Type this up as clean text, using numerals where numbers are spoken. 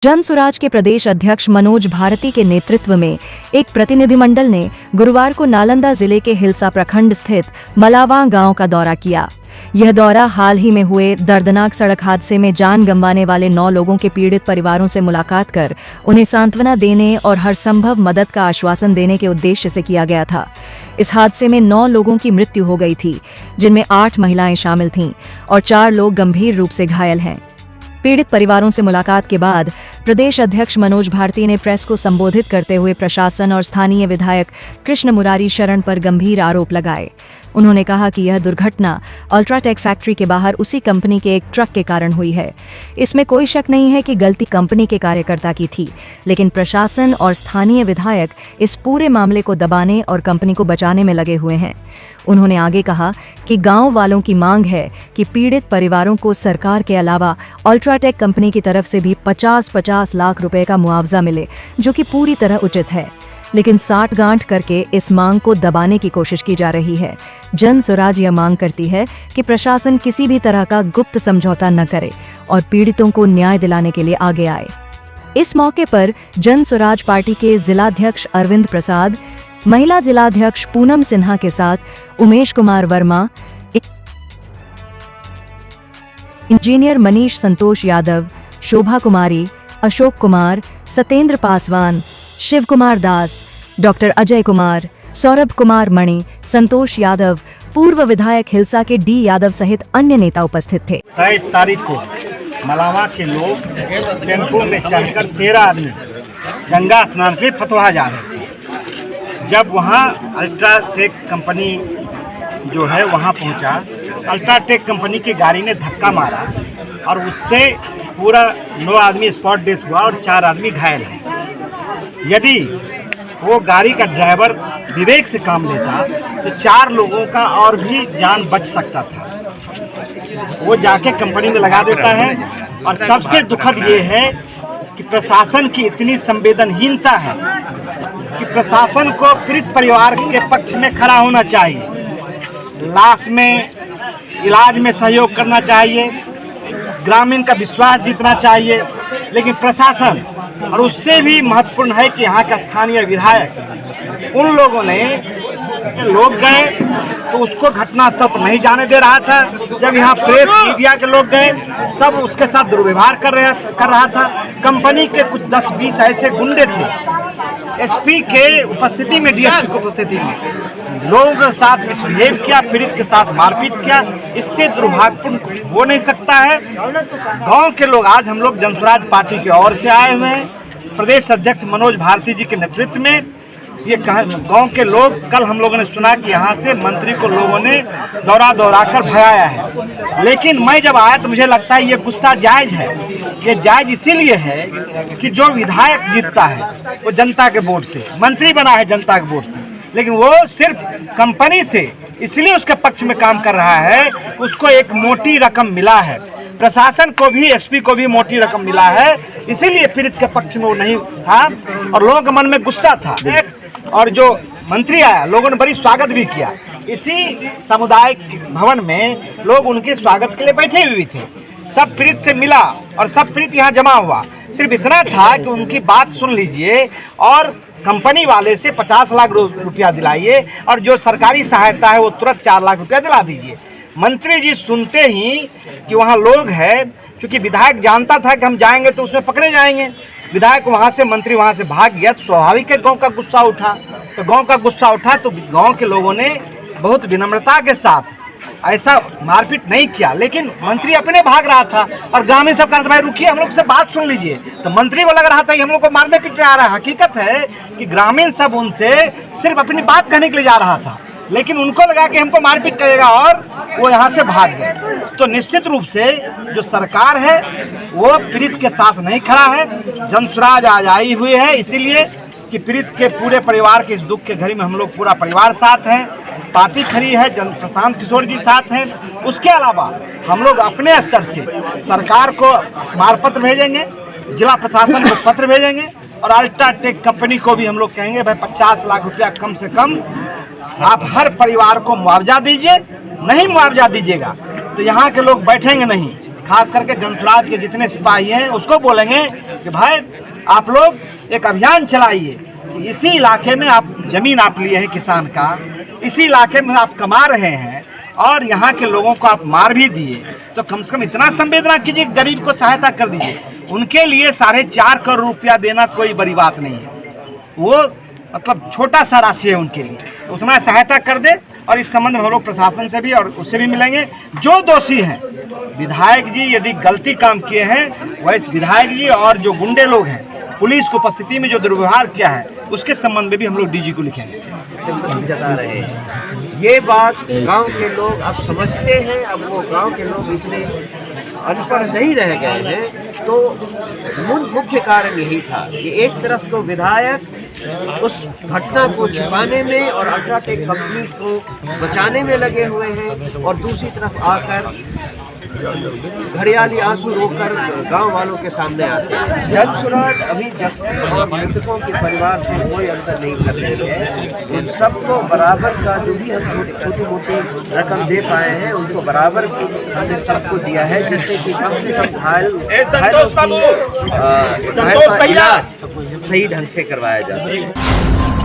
जनसुराज के प्रदेश अध्यक्ष मनोज भारती के नेतृत्व में एक प्रतिनिधिमंडल ने गुरुवार को नालंदा जिले के हिलसा प्रखंड स्थित मलावा गांव का दौरा किया। यह दौरा हाल ही में हुए दर्दनाक सड़क हादसे में जान गंवाने वाले 9 लोगों के पीड़ित परिवारों से मुलाकात कर उन्हें सांत्वना देने और हर संभव मदद का आश्वासन देने के उद्देश्य से किया गया था। इस हादसे में 9 लोगों की मृत्यु हो गई थी, जिनमें 8 महिलाएं शामिल थीं और 4 लोग गंभीर रूप से घायल हैं। पीड़ित परिवारों से मुलाकात के बाद प्रदेश अध्यक्ष मनोज भारती ने प्रेस को संबोधित करते हुए प्रशासन और स्थानीय विधायक कृष्ण मुरारी शरण पर गंभीर आरोप लगाए। उन्होंने कहा कि यह दुर्घटना अल्ट्राटेक फैक्ट्री के बाहर उसी कंपनी के एक ट्रक के कारण हुई है। इसमें कोई शक नहीं है कि गलती कंपनी के कार्यकर्ता की थी, लेकिन प्रशासन और स्थानीय विधायक इस पूरे मामले को दबाने और कंपनी को बचाने में लगे हुए हैं। उन्होंने आगे कहा कि गांव वालों की मांग है कि पीड़ित परिवारों को सरकार के अलावा अल्ट्राटेक कंपनी की तरफ से भी 50-50 लाख रुपए का मुआवजा मिले, जो कि पूरी तरह उचित है, लेकिन साठगांठ करके इस मांग को दबाने की कोशिश की जा रही है। जनसुराज यह मांग करती है कि प्रशासन किसी भी तरह का गुप्त समझौता न करे और पीड़ितों को न्याय दिलाने के लिए आगे आए। इस मौके पर जनसुराज पार्टी के जिलाध्यक्ष अरविंद प्रसाद, महिला जिलाध्यक्ष पूनम सिन्हा के साथ उमेश कुमार वर्मा, इंजीनियर मनीष संतोष यादव, शोभा कुमारी, अशोक कुमार, सतेंद्र पासवान, शिव कुमार दास, डॉक्टर अजय कुमार, सौरभ कुमार मणि, संतोष यादव, पूर्व विधायक हिलसा के डी यादव सहित अन्य नेता उपस्थित थे। 23 तारीख को मलावा के लोग टेम्पो में चढ़कर 13 आदमी गंगा स्नान के फतवा जा रहे थे। जब वहाँ अल्ट्राटेक कंपनी जो है वहाँ पहुँचा, अल्ट्राटेक कंपनी की गाड़ी ने धक्का मारा और उससे पूरा 9 आदमी स्पॉट डेथ हुआ और 4 आदमी घायल हैं। यदि वो गाड़ी का ड्राइवर विवेक से काम लेता तो 4 लोगों का और भी जान बच सकता था। वो जाके कंपनी में लगा देता है। और सबसे दुखद ये है कि प्रशासन की इतनी संवेदनहीनता है कि प्रशासन को पीड़ित परिवार के पक्ष में खड़ा होना चाहिए, लाश में इलाज में सहयोग करना चाहिए, ग्रामीण का विश्वास जीतना चाहिए, लेकिन प्रशासन और उससे भी महत्वपूर्ण है कि यहाँ का स्थानीय विधायक उन लोगों ने लोग गए तो उसको घटनास्थल पर नहीं जाने दे रहा था। जब यहाँ प्रेस मीडिया के लोग गए तब उसके साथ दुर्व्यवहार कर रहा था। कंपनी के कुछ 10-20 ऐसे गुंडे थे, एसपी के उपस्थिति में, डीएसपी की उपस्थिति में लोगों के साथ मिसबिहेव किया, पीड़ित के साथ मारपीट किया। इससे दुर्भाग्यपूर्ण कुछ हो नहीं सकता है। गांव के लोग, आज हम लोग जनसुराज पार्टी की ओर से आए हुए हैं, प्रदेश अध्यक्ष मनोज भारती जी के नेतृत्व में। ये गांव के लोग, कल हम लोगों ने सुना कि यहाँ से मंत्री को लोगों ने दौड़ा कर भगाया है, लेकिन मैं जब आया तो मुझे लगता है ये गुस्सा जायज है। ये जायज इसीलिए है कि जो विधायक जीतता है वो जनता के वोट से, मंत्री बना है जनता के वोट से, लेकिन वो सिर्फ कंपनी से इसलिए उसके पक्ष में काम कर रहा है, उसको एक मोटी रकम मिला है। प्रशासन को भी, एसपी को भी मोटी रकम मिला है, इसीलिए पीड़ित के पक्ष में वो नहीं था और लोगों के मन में गुस्सा था। और जो मंत्री आया, लोगों ने बड़ी स्वागत भी किया। इसी सामुदायिक भवन में लोग उनके स्वागत के लिए बैठे हुए थे। सब पीड़ित से मिला और सब पीड़ित यहाँ जमा हुआ। सिर्फ इतना था कि उनकी बात सुन लीजिए और कंपनी वाले से 50 लाख रुपया दिलाइए और जो सरकारी सहायता है वो तुरंत 4 लाख रुपया दिला दीजिए। मंत्री जी सुनते ही कि वहाँ लोग हैं, क्योंकि विधायक जानता था कि हम जाएंगे तो उसमें पकड़े जाएंगे, विधायक वहाँ से, मंत्री वहाँ से भाग गया, तो स्वाभाविक है गांव का गुस्सा उठा। तो गांव का गुस्सा उठा तो गांव के लोगों ने बहुत विनम्रता के साथ ऐसा मारपीट नहीं किया, लेकिन मंत्री अपने भाग रहा था और ग्रामीण सब कहा, भाई रुकिए, हम लोग से बात सुन लीजिए। तो मंत्री को लग रहा था कि हम लोग को मारने पीटने आ रहा है। हकीकत है कि ग्रामीण सब उनसे सिर्फ अपनी बात कहने के लिए जा रहा था, लेकिन उनको लगा कि हमको मारपीट करेगा और वो यहाँ से भाग गए। तो निश्चित रूप से जो सरकार है वो पीड़ित के साथ नहीं खड़ा है। जनसुराज आज आई हुई है इसीलिए कि पीड़ित के पूरे परिवार के इस दुख के घड़ी में हम लोग पूरा परिवार साथ हैं, पार्टी खड़ी है, प्रशांत किशोर जी साथ हैं। उसके अलावा हम लोग अपने स्तर से सरकार को स्मारक पत्र भेजेंगे, जिला प्रशासन को पत्र भेजेंगे और अल्ट्राटेक कंपनी को भी हम लोग कहेंगे, भाई 50 लाख रुपया कम से कम आप हर परिवार को मुआवजा दीजिए। नहीं मुआवजा दीजिएगा तो यहाँ के लोग बैठेंगे नहीं, खास करके जनसुराज के जितने सिपाही हैं उसको बोलेंगे कि भाई आप लोग एक अभियान चलाइए कि इसी इलाके में आप जमीन आप लिए हैं किसान का, इसी इलाके में आप कमा रहे हैं और यहाँ के लोगों को आप मार भी दिए, तो कम से कम इतना संवेदना कीजिए, गरीब को सहायता कर दीजिए। उनके लिए 4.5 करोड़ रुपया देना कोई बड़ी बात नहीं है, वो मतलब छोटा सा राशि है उनके लिए, उतना सहायता कर दे। और इस संबंध में हम लोग प्रशासन से भी और उससे भी मिलेंगे। जो दोषी हैं, विधायक जी यदि गलती काम किए हैं, वैसे विधायक जी और जो गुंडे लोग हैं, पुलिस को उपस्थिति में जो दुर्व्यवहार किया है, उसके संबंध में भी हम लोग डीजी को लिखेंगे। सिंपल जता रहे हैं, ये बात गांव के लोग अब समझते हैं। अब वो गांव के लोग इतने अनपढ़ नहीं रह गए हैं। तो मुख्य कारण यही था कि एक तरफ तो विधायक उस घटना को छिपाने में और अल्ट्राटेक कंपनी को बचाने में लगे हुए हैं, और दूसरी तरफ आकर घड़ियाली आंसू रोकर गांव वालों के सामने आते हैं। जनसुराज अभी जब और मृतकों के परिवार से कोई अंतर नहीं कर रही है। उन सबको बराबर का जो भी हम छोटी मोटी रकम दे पाए हैं, उनको बराबर की हमने सबको दिया है, जिससे कि कम से कम घायलों का इलाज सही ढंग से करवाया जा सके।